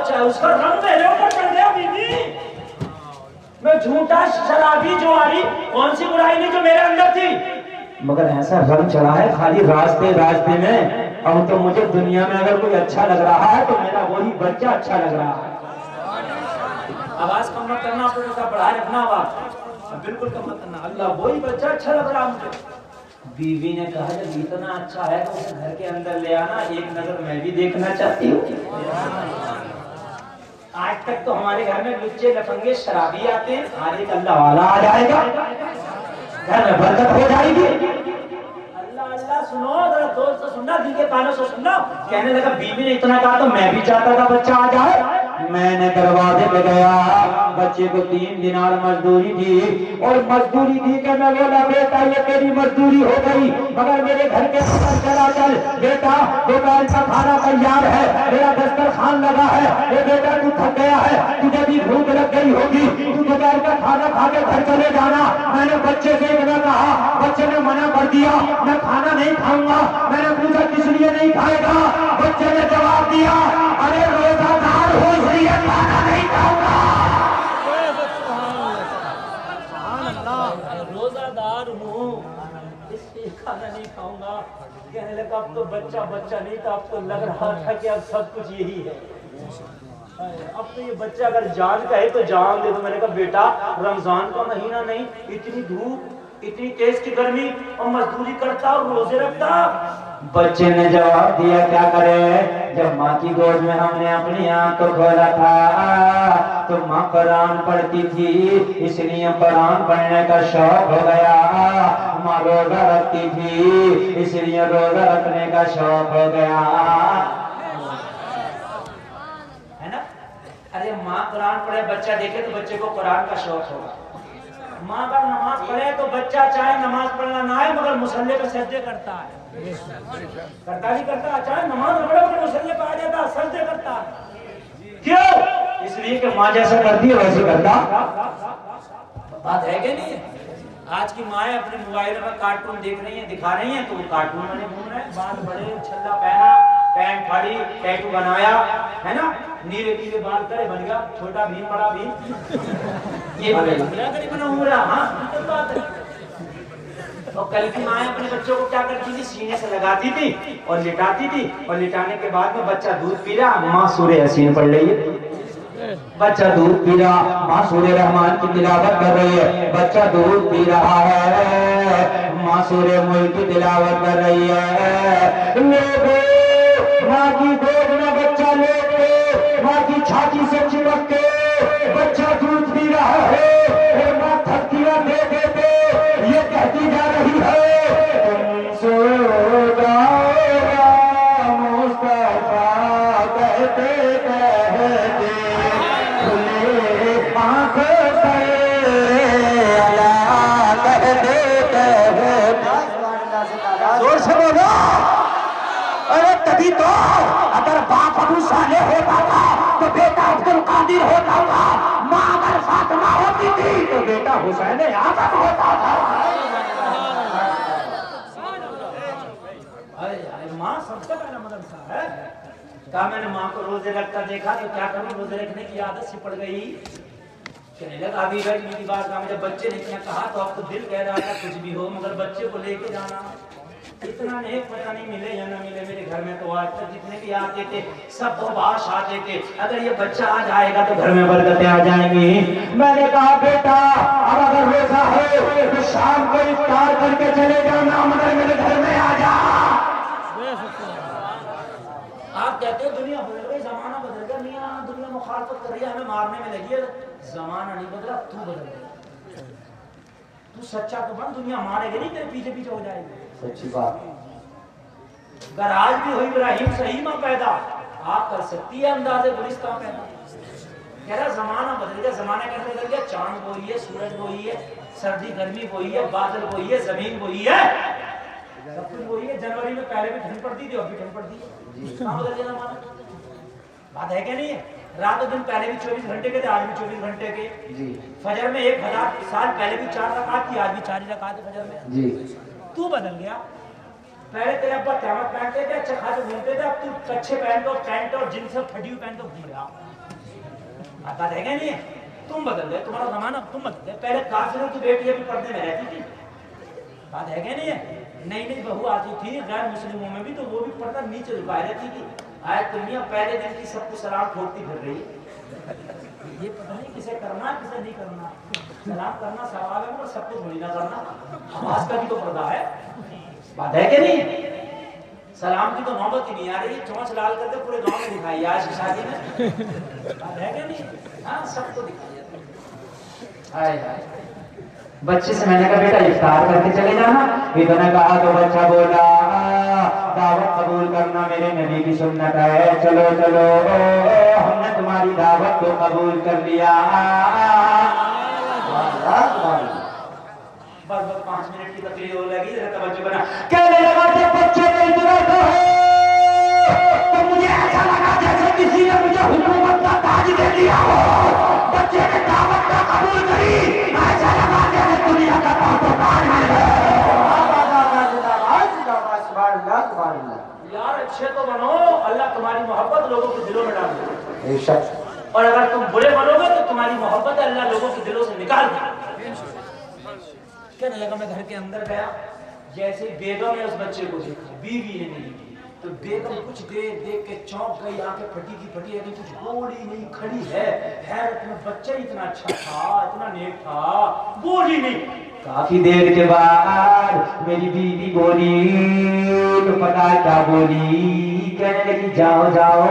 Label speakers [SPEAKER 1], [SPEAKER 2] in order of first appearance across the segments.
[SPEAKER 1] बच्चा, उसका रंग मेरे ऊपर चढ़ गया बीबी। मैं झूठा शराबी जुआरी, कौन सी बुराई नहीं जो मेरे अंदर थी, मगर ऐसा रंग चढ़ा है खाली रास्ते रास्ते में। अब तो मुझे दुनिया में अगर कोई अच्छा लग रहा है तो मेरा वही बच्चा अच्छा लग रहा है। आवाज कम मत करना, आपको बढ़ा रखना आवाज, बिल्कुल कम मत करना। अल्लाह, वही बच्चा अच्छा लग रहा मुझे। बीवी ने कहा जब इतना अच्छा है तो उसे घर के अंदर ले आना, एक नजर मैं भी देखना चाहती हूँ। आज तक तो हमारे घर में लुच्चे लफंगे शराबी आते हैं, आज एक अल्लाह वाला आ जाएगा, घर में बरकत हो जाएगी। अल्लाह अल्लाह सुनो, जरा जोर से सुनना, दिल के कानों से सुनना। कहने लगा बीवी ने इतना कहा तो मैं भी चाहता था बच्चा आ जाए। मैंने दरवाजे पे गया, बच्चे को 3 दिनार मजदूरी दी और मजदूरी दी के मैं बोला बेटा ये तेरी मजदूरी हो गई, मगर मेरे घर के अंदर चला चल बेटा, दोपहर का खाना तैयार है, मेरा दस्तरखान लगा है। ये बेटा तू थक गया है, तुझे भी भूख लग गई होगी, तू दोपहर का खाना खा के घर चले जाना। मैंने बच्चे से इतना कहा, बच्चे ने मना कर दिया, मैं खाना नहीं खाऊंगा। मैंने पूछा किस लिए नहीं खाएगा, बच्चे ने जवाब दिया अरे रोजादार हो इसलिए खाना नहीं खाऊंगा। रोजादार हूँ इसलिए खाना नहीं खाऊंगा। कहने लगा अब तो बच्चा बच्चा नहीं था, अब तो लग रहा था कि अब सब कुछ यही है। अब तो ये बच्चा अगर जान का है तो जान दे दो। मैंने कहा बेटा रमजान का महीना नहीं, इतनी धूप इतनी तेज की गर्मी और मजदूरी करता और रोजे रखता। बच्चे ने जवाब दिया क्या करे, जब माँ की गोद में हमने अपनी आंख को खोला था तो माँ कुरान पढ़ती थी, इसलिए कुरान पढ़ने का शौक हो गया। माँ रोजा रखती थी इसलिए रोजा रखने का शौक हो गया, है ना। अरे माँ कुरान पढ़े बच्चा देखे तो बच्चे को कुरान का शौक होगा। माँ अगर नमाज पढ़े तो बच्चा चाहे नमाज पढ़ना ना आए मगर मुसल्ले पे सजदे करता है, करता ही करता है। चाहे नमाज पढ़े मगर मुसल्ले पे आ जाता है, सजदे करता है। क्यों? इसलिए कि माँ जैसा करती है वैसे करता। बात है कि नहीं? आज की माएँ अपने मोबाइल में कार्टून देख रही हैं, दिखा रही हैं, तो वो कार्टून बने घूम रहे हैं, बाल बड़े, छल्ला पहना, पैंट फाड़ी, टैटू बनाया, है ना, नीले पीले बाल करे बन गया, छोटा भीम बड़ा भीम, ये बना घूम रहा। हाँ तो बात है। और कल की माएँ अपने बच्चों को क्या करती थी, सीने से लगाती थी और लिटाती थी, और लिटाने के बाद में बच्चा दूध पी रहा, माँ सूरे हसीन पढ़ रही है। बच्चा दूध पी रहा, माँ सूरे रहमान की तिलावत कर रही है। बच्चा दूध पी रहा है, माँ सूरे मुल्क की तिलावत कर रही है। माँ की गोद में बच्चा लेके, माँ की छाती से चिपक के बच्चा दूध पी रहा है और माँ थपकियां दे देते ये कहती जा रही है तुम सो जाओ मुस्तफा कहते कहते खुले आँख से अल्लाह कहते कहते। जोर से बोलो। अरे तभी तो अगर बाप अबू साले होता था तो बेटा अब्दुल कादिर होता था, माँ अगर फातिमा होती थी तो बेटा हुसैन आजम होता था। अरे माँ सबसे पहला मदरसा है। कहा मैंने माँ को रोजे रखता देखा तो क्या करूँ, रोजे रखने की आदत से पड़ गई। कहने लगा अभी भाई मेरी बात का, जब बच्चे ने क्या कहा तो अब तो दिल कह रहा था कुछ भी हो मगर बच्चे को लेके जाना। इतना नहीं पता नहीं मिले या ना मिले, मेरे घर में तो आज तक जितने भी आते थे सब बाश आते थे, अगर ये बच्चा आ जाएगा तो घर में बरकतें आ जाएंगी। मैंने कहा बेटा अब अगर रोजा है तो शाम को इफ्तार करके चले जाना मगर मेरे घर में आ जा। आप कहते हो दुनिया बदल गई, जमाना बदल गया, मियां दुनिया मुखालफत कर रही है, हमें मारने में लगी है। जमाना नहीं बदला, तू बदल गया। तू सच्चा तो बन, दुनिया मारेगी नहीं, तेरे पीछे पीछे हो जाएगी। सच्ची बात। अगर आज भी हुई इब्राहिम सही मां पैदा, आप कर सकती है अंदाजे गुलिस्तान पैदा। कह रहा जमाना बदल गया, जमाना कैसे बदल गया, चांद वही है, सूरज वही है, सर्दी गर्मी वही है, बादल वही है, जमीन वही है, सब कुछ वही है। जनवरी में पहले भी ठंड पड़ती थी, अब भी ठंड पड़ती है। कहाँ बदल गया जमाना? बात है क्या नहीं है? रात दिन पहले भी 24 घंटे के थे, आज भी 24 घंटे के जी। फजर में 1000 साल पहले भी 4 रकात थी, आज भी 4 रकात है फजर में जी। तू बदल गया। पहले तेरे अब्बा कैमर पहनते थे, अच्छे खासे घूमते थे, अब तू कच्छे पहन दो, पैंट और जींस और फटी हुई पहन दो घूम रहा। बात है क्या नहीं है? तुम बदल गए, तुम्हारा जमाना तुम बदल गए। पहले काफिरों की बेटियां भी पर्दे में रहती थी। बात है क्या नहीं है? नई नई बहू आती थी गैर मुस्लिमों में भी, तो वो भी पर्दा नीचे झुकाए रहती थी। आज दुनिया पहले दिन की सबको सलाम ठोकती फिर रही। ये पता नहीं किसे करना किसे नहीं करना। सलाम करना सवाल है, मगर सबको थोड़ी ना करना। आवाज का भी तो पर्दा है। बात है क्या नहीं? सलाम की तो नौबत ही नहीं आ रही। चोंच लाल करके पूरे गांव में दिखाई आज की शादी में। बात है क्या नहीं? हाँ, सबको दिखाई। हाय हाय। बच्चे से मैंने कहा बेटा इफ्तार करके चले जाना। इतना कहा तो बच्चा बोला दावत कबूल करना मेरे नबी की सुन्नत है। चलो चलो हमने तुम्हारी दावत को कबूल कर लिया। बस 5 मिनट की तकलीफ हो लगी। जरा तवज्जो बना। कहने लगा जब बच्चे ने इतना कहा तो मुझे ऐसा लगा जैसे किसी ने मुझे हुकूमत का ताज दे दिया हो। बच्चे ने दावत का कबूल करी, ऐसा लगा जैसे दुनिया का ताज मिल गया। यार अच्छे तो बनो, अल्लाह तुम्हारी मोहब्बत लोगों के दिलों में डाल दे। और अगर तुम बुरे बनोगे तो तुम्हारी मोहब्बत अल्लाह लोगों के दिलों से निकाल दे। कहने लगा मैं घर के अंदर गया, जैसे बेगम ने उस बच्चे को देखा, बीवी ने नहीं, तो बेगम कुछ देर देख के चौंक गई। आंखें फटी की फटी, लेकिन कुछ बोली नहीं, खड़ी है हैरत में। बच्चा इतना अच्छा था, इतना नेक था, बोली नहीं। काफी देर के बाद मेरी बीवी बोली, तो पता क्या बोली? कहने लगी जाओ जाओ,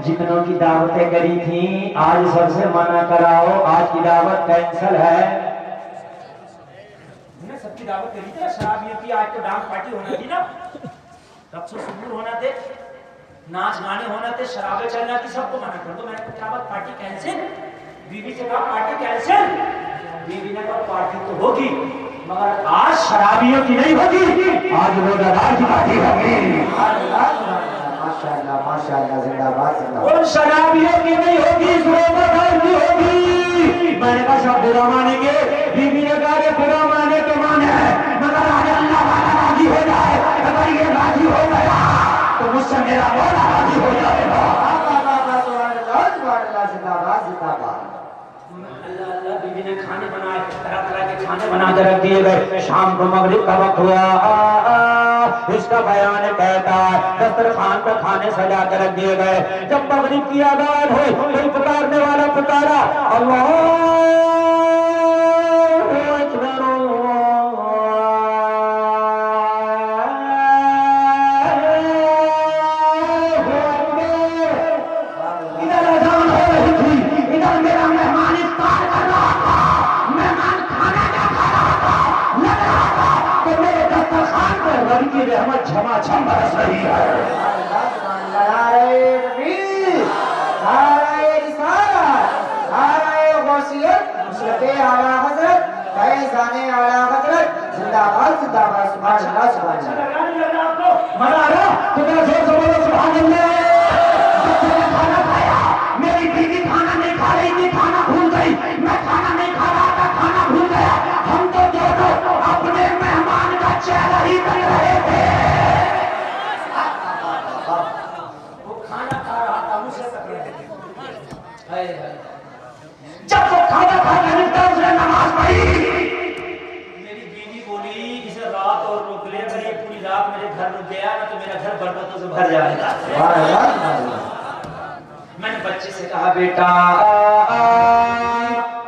[SPEAKER 1] जितनों की दावतें करी थी आज सबसे मना कराओ, आज की दावत कैंसल है। सबकी दावत करी थी शराबियों की, आज तो डांस पार्टी होना थी ना, रक्सो सुबूर होना थे, नाच गाने होना थे, शराबें चलना थी, सबको मना कर दो। मैंने कहा क्या बात, पार्टी कैंसिल? बीवी से कहा पार्टी कैंसिल। बीवी ने कहा पार्टी तो होगी मगर आज शराबियों की नहीं होगी, आज रोजादार की पार्टी होगी। माशाअल्लाह माशाअल्लाह, जिंदाबाद जिंदाबाद। और शराबियों की नहीं होगी, रोजादार की होगी। मैंने कहा सब बुरा मानेंगे। बीवी ने कहा बुरा माने तो माने, मगर आज अल्लाह वाला राजी हो जाए। अगर ये राजी हो गया तो मुझसे मेरा मौला राजी हो जाएगा। अल्लाह बीवी ने खाने बनाए, तरह तरह के खाने बना के रख दिए गए। शाम को मगरिब का वक्त हुआ, इसका बयान कहता है दस्तरखान पर खाने सजा कर रख दिए गए। जब मगरिब की आज़ान हुई, कोई पुकारने वाला पुकारा अल्लाह झमाझम बरस रही है। जिंदाबाद जिंदाबाद, सुभान अल्लाह सुभान अल्लाह। मजा आ रहा? कितना जोर से बोलो सुभान अल्लाह। बच्चे ने खाना खाया, मेरी बीवी खाना नहीं खा रही थी, खाना भूल गई। मैं खाना नहीं खा रहा था, खाना भूल गया। हम तो दोनों अपने मेहमान का चेहरा ही बन रहे थे। जब वो खाना खा के निकला, उसने नमाज पढ़ी। मेरी बीवी बोली इसे रात और रुक ले, अगर ये पूरी रात मेरे घर रुक गया ना तो मेरा घर बरकतों से भर जाएगा। मैंने बच्चे से कहा बेटा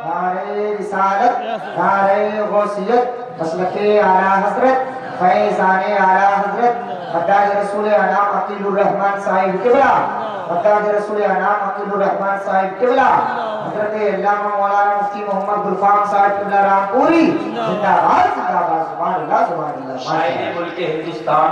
[SPEAKER 1] नारे रिसालत, नारे गौसियत, मसलके आला हजरत, फैज़ाने आला हजरत, मद्दाज रसूल अनाम अकीलुर रहमान साहिब किबला, मद्दाज रसूल अनाम अकीलुर रहमान साहिब किबला, हजरत अल्लामा मौलाना मुफ्ती मोहम्मद गुलफाम साहब किबला रामपुरी, जिंदाबाद जिंदाबाद, सुभान अल्लाह सुभान अल्लाह। शायरे मुल्क हिंदुस्तान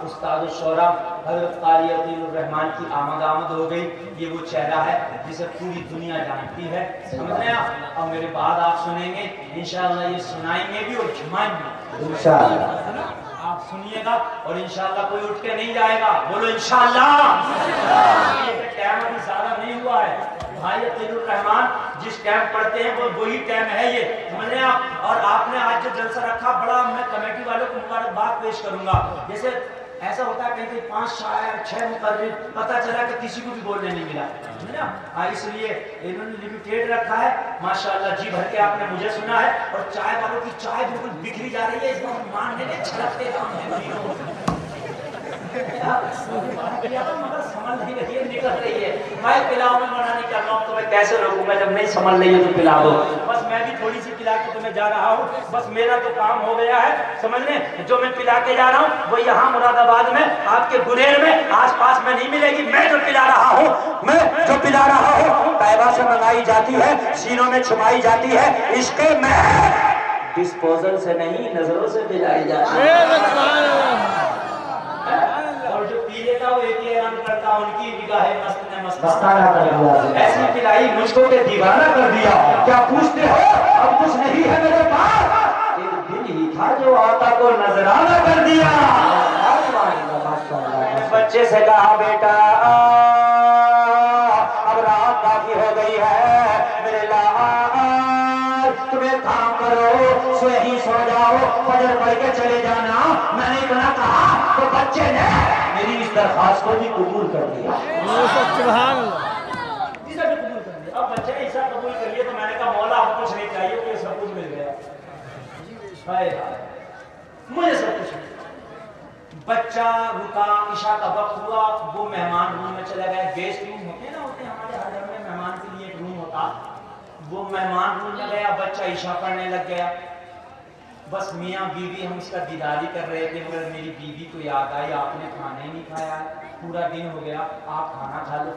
[SPEAKER 1] उस्ताद शोरा हजरत क़ारी अकीलुर रहमान की आमद हो गई। ये वो चेहरा है जिसे पूरी दुनिया जानती है, समझ रहे हैं आप? और मेरे बाद आप सुनेंगे इंशाअल्लाह, ये सुनाएंगे भी और झुमाएंगे इंशाअल्लाह। आप सुनिएगा और इंशाअल्लाह कोई उठ के नहीं जाएगा, बोलो इंशाअल्लाह। टाइम अभी ज्यादा नहीं हुआ है भाई। अकीलुर रहमान जिस टाइम पढ़ते हैं वो वही टाइम है, ये समझ रहे हैं आप? और आपने आज जो जलसा रखा, बड़ा मैं कमेटी वालों को मुबारकबाद पेश करूंगा। जैसे ऐसा होता है कहीं कहीं 5 शायर 6 मुकर्रिर, पता चला कि किसी को भी बोलने नहीं मिला, है ना। इसलिए इन्होंने लिमिटेड रखा है। माशाल्लाह जी भर के आपने मुझे सुना है। और चाय वालों की चाय बिल्कुल बिखरी जा रही है, इसको हम मानने में छलकते मगर समझ नहीं रही है, निकल रही है। मैं पिलाओ में मना नहीं कर रहा हूँ, तो मैं कैसे रोकूंगा जब नहीं समझ रही है तो पिला दो। बस मैं भी थोड़ी सी पिला के तुम्हें जा रहा हूँ, बस मेरा तो काम हो गया है, समझ लें। जो मैं पिला के जा रहा हूँ वो यहाँ मुरादाबाद में आपके गुलेर में आसपास में नहीं मिलेगी। मैं जो पिला रहा हूँ, तैयबा से मंगाई जाती है, सीनों में छुपाई जाती है, इसके में डिस्पोजल से नहीं नजरों से पिलाई जाती है। और जो पी लेता वो एक ही ऐलान करता, उनकी निगाहें मस्त ने मस्ताना कर दिया, ऐसी पिलाई मुझको के दीवाना कर दिया। क्या पूछते हो, अब कुछ नहीं है मेरे पास, एक दिन ही था जो आता को नजराना कर दिया। बच्चे से कहा बेटा अब रात काफी हो गई है, मेरे लाल तुम्हें काम करो, सोए ही सो जाओ, फजर पढ़ के चले जाना। मैंने इतना कहा तो बच्चे ने मेरी इस दरखास्त को भी कबूल कर दिया। अब बच्चे ने ऐसा कबूल कर लिया तो मैंने कहा मौला अब कुछ नहीं चाहिए, तो सब कुछ मिल गया। मुझे सब कुछ मिल गया। बच्चा रुका, ईशा का वक्त हुआ, वो मेहमान रूम में चला गया। गेस्ट रूम होते हैं ना, होते हैं हमारे हर घर में, मेहमान के लिए एक रूम होता, वो मेहमान रूम में गया। बच्चा ईशा पढ़ने लग गया। बस मियाँ बीवी हम उसका दीदारी कर रहे थे, मगर मेरी बीवी को याद आई आपने खाना ही नहीं खाया, पूरा दिन हो गया, आप खाना खा लो।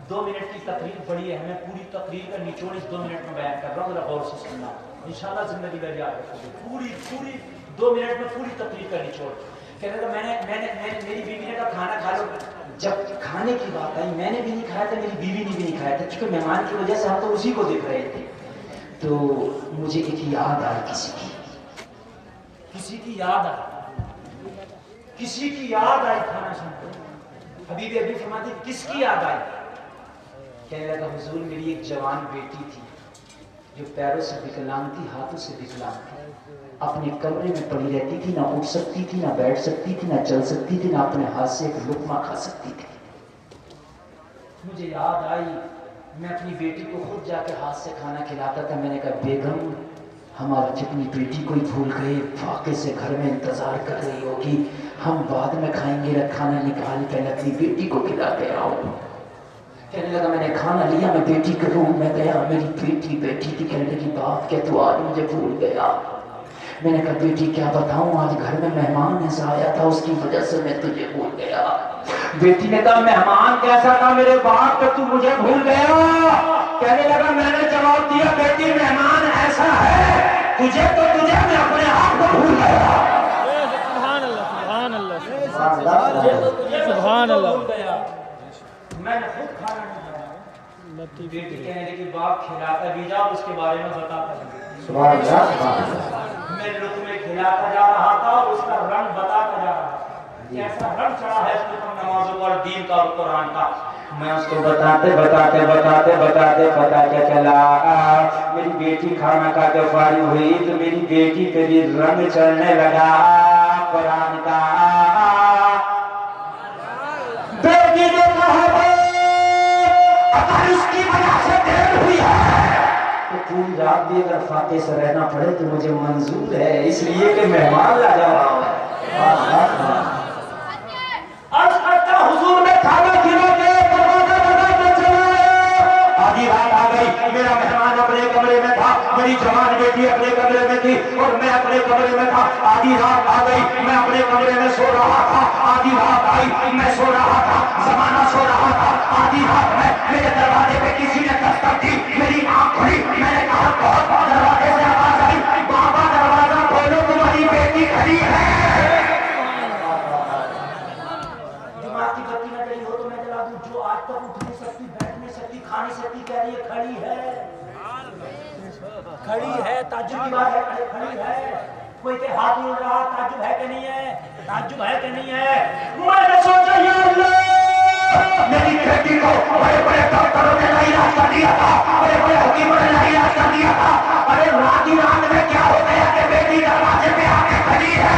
[SPEAKER 1] 2 मिनट की तकरीर बड़ी है, मैं पूरी तकरीर का निचोड़ इस 2 मिनट में बयान कर रहा हूँ, जरा गौर से सुनना, इंशाल्लाह जिंदगी में याद रखोगे। पूरी 2 मिनट में पूरी तकरीर का निचोड़। कहने लगा मैंने मेरी बीवी ने कहा खाना खा लो। जब खाने की बात आई, मैंने भी नहीं खाया था, मेरी बीवी ने भी नहीं खाया था, क्योंकि मेहमान की वजह से हम तो उसी को देख रहे थे। तो मुझे एक याद आई, किसी की याद आई खाना सुनकर। हबीबी अभी फरमाती किसकी याद आई? कहने लगा हुजूर मेरी एक जवान बेटी थी जो पैरों से विकलांग थी, हाथों से विकलांग थी, अपने कमरे में पड़ी रहती थी, ना उठ सकती थी, ना बैठ सकती थी, ना चल सकती थी, ना अपने हाथ से एक लुकमा खा सकती थी। मुझे याद आई, मैं अपनी बेटी को खुद जाके हाथ से खाना खिलाता था। मैंने कहा बेगम हमारी अपनी बेटी को ही भूल गए, फाके से घर में इंतजार कर रही होगी, हम बाद में खाएंगे, खाना निकाल पहले अपनी बेटी को खिला के आओ। कहने लगा मैंने खाना लिया, मैं बेटी के रूम में गया, मेरी बेटी बैठी थी। कहने लगी बाप क्या तू आज मुझे भूल गया? मैंने कहा बेटी क्या बताऊं, आज घर में मेहमान ऐसा आया था, उसकी वजह से मैं तुझे भूल गया। बेटी ने कहा मेहमान कैसा था मेरे बाप का तू मुझे भूल गया? कहने लगा मैंने जवाब दिया बेटी मेहमान ऐसा है, तुझे तो तुझे मैं अपने आप को भूल गया। सुभान अल्लाह। मैंने खुद खाना नहीं खाया। बेटी कहने लगी बाप खिलाता भी जाओ, उसके बारे में बताता भी। मैं लुत्फ़ खिलाता जा रहा था और उसका रंग बताता जा रहा था, कैसा रंग चढ़ा है उसके ऊपर नमाज़ों का और दीन का और कुरान का। मैं उसको बताते चला। मेरी बेटी खाना खा के फारिग हुई तो मेरी बेटी पे भी रंग चढ़ने लगा कुरान का। बेटी ने कहा अगर उसकी वजह से देर हुई है तो पूरी रात भी अगर फाते से रहना पड़े तो मुझे मंजूर है, इसलिए कि मेहमान ला जा रहा हूं। अर्ज़ करता हुजूर में खाना खिला के दरवाजा लगा के चला। आधी रात आ गई, मेरा मेहमान अपने कमरे में था, मेरी जवान बेटी अपने कमरे में थी और मैं अपने कमरे में था। आधी रात आ गई, मैं अपने कमरे में सो रहा था। आधी रात आई, मैं सो रहा था, ज़माना सो रहा था। आधी रात में मेरे दरवाजे पे किसी ने दस्तक दी, मेरी आंख खुली, मैंने कहा बहुत दरवाजे से आवाज आई, बाबा दरवाजा खोलो तुम्हारी बेटी खड़ी है। दिमाग की बत्ती न जली हो तो मैं जला दूं। जो आज तक उठ नहीं सकती, बैठ नहीं सकती, खा नहीं सकती, कह रही है खड़ी है, ताज्जुब की बात है, खड़ी है। कोई के हाथ नहीं उड़ रहा, ताज्जुब है कि नहीं है? मैंने सोचा या अल्लाह मेरी बेटी को बड़े डॉक्टरों ने इलाज कर दिया था, बड़े हकीमों ने इलाज कर दिया था। अरे रात में क्या हो गया कि बेटी दरवाजे पे आके खड़ी है।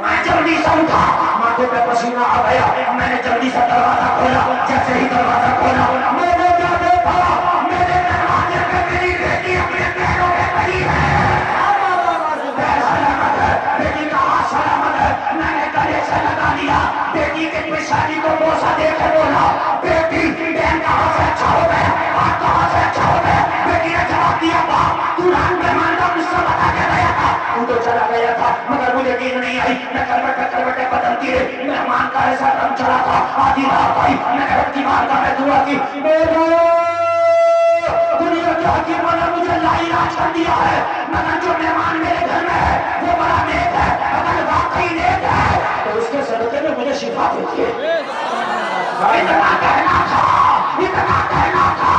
[SPEAKER 1] मैं जल्दी से उठा,
[SPEAKER 2] लिए मेहमान का ऐसा दम चला था, आधी रात आई, मैंने रत्ती मारता मैं दुआ की, दुनिया के हकीमों ने मुझे लाइलाज कर दिया है, मगर जो मेहमान मेरे घर में है वो बड़ा नेक है, अगर वाकई नेक है तो उसके सदके में मुझे शिफा दीजिए। इतना कहना था,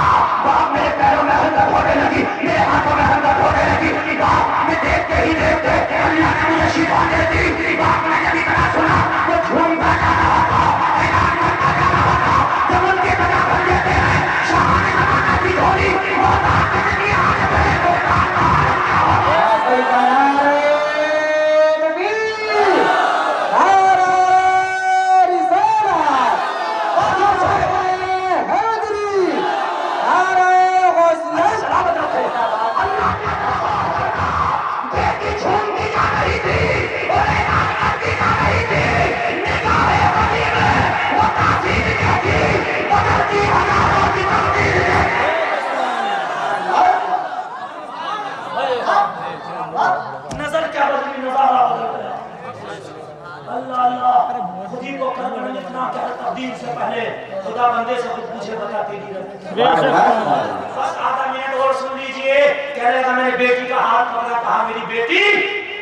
[SPEAKER 2] बाप मेरे पैरों में हरकत होने लगी, मेरे हाथों में हरकत होने लगी, बाप मैं देखते ही देखते अल्लाह ने मुझे शिफा दे दी। बाप ने जब इतना सुना वो झूमता जा रहा था, ऐलान करता जा रहा था, जब उनके बना बन देते हैं शाहाने जमाना की धोनी बहुत आगे नहीं आने वाले
[SPEAKER 1] नजर क्या बदली, नजारा बदल गया। अल्लाह अल्लाह, खुदी को करने में इतना क्या तब्दील से पहले खुदा बंदे से कुछ पूछे बताते नहीं रहते। बस आधा मिनट और सुन लीजिए। कह रहेगा मैंने बेटी का हाथ पकड़ा, कहा मेरी बेटी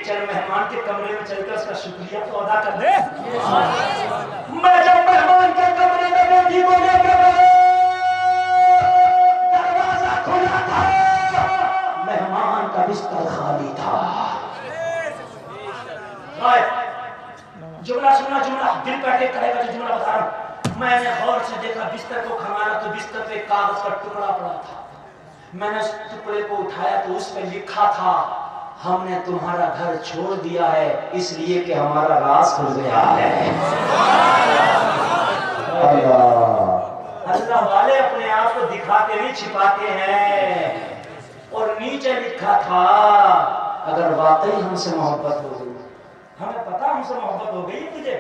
[SPEAKER 1] चल मेहमान के कमरे में चलकर उसका शुक्रिया तो अदा कर दे। मैं जब मेहमान के कमरे में बेटी को लेकर दरवाजा खोला था, मेहमान का बिस्तर खाली था। जुमला सुना, जुमला दिल पे अटैक करेगा जो जुमला बता रहा हूं। मैंने गौर से देखा बिस्तर को खंगाला तो बिस्तर पे कागज का टुकड़ा पड़ा था। मैंने उस टुकड़े को उठाया तो उस पे लिखा था हमने तुम्हारा घर छोड़ दिया है इसलिए कि हमारा राज खुल गया है। अल्लाह वाले अपने आप को दिखाते नहीं छिपाते हैं। और नीचे लिखा था अगर वाकई हमसे मोहब्बत हो गई, हमें पता हमसे मोहब्बत हो गई तुझे,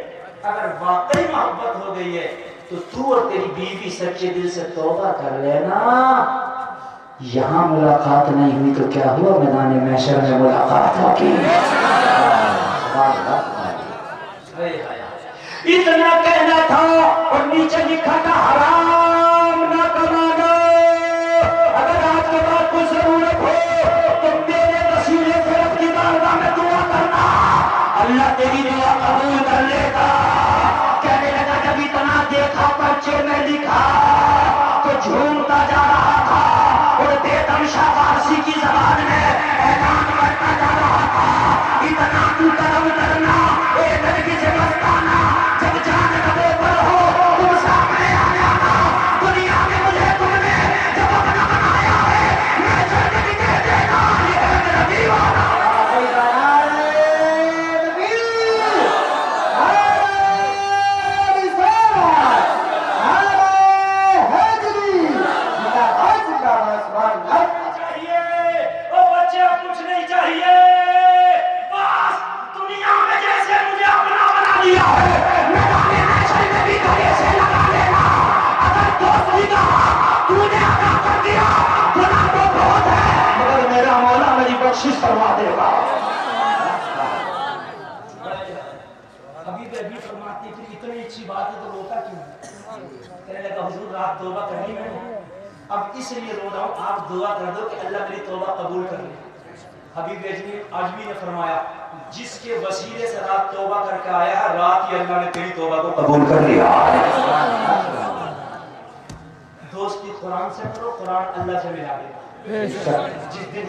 [SPEAKER 1] अगर वाकई मोहब्बत हो गई है तो तू और तेरी बीवी सच्चे दिल से तौबा कर लेना। यहाँ मुलाकात नहीं हुई तो क्या हुआ, मैदान महशर में मुलाकात होगी। इतना कहना था और नीचे लिखा था हराम ना कमाना, अगर आज के बाद कोई जरूरत हो तो मेरे वसीले से अपनी बारगाह में दुआ करना, अल्लाह तेरी दुआ कबूल कर लेगा। कहने लगा जब इतना देखा पर्चे में लिखा तो झूमता जा रहा था और बेतमशा फारसी की जबान में ऐलान करता जा रहा था इतना तू कदम करना ए लड़की से मस्ताना, जब जान लबों पर हो तुम सामने आ जाना। दुनिया में मुझे तुमने जब अपना बनाया है मैं जन्नत दे देगा, ये है मेरा दीवाना। फरमा देगा। अभी भी फरमाती थी इतनी अच्छी बात है तो रोता क्यों? कहने लगा हुजूर रात तौबा करनी मैंने, अब इसलिए रो रहा हूँ, आप दुआ कर दो कि अल्लाह मेरी तौबा कबूल कर ले। हबीब आजमी ने फरमाया जिसके वसीले से रात तौबा करके आया है रात ही अल्लाह ने तेरी तौबा को कबूल कर लिया। दोस्ती कुरान से करो, कुरान अल्लाह से मिला देगा। जिस दिन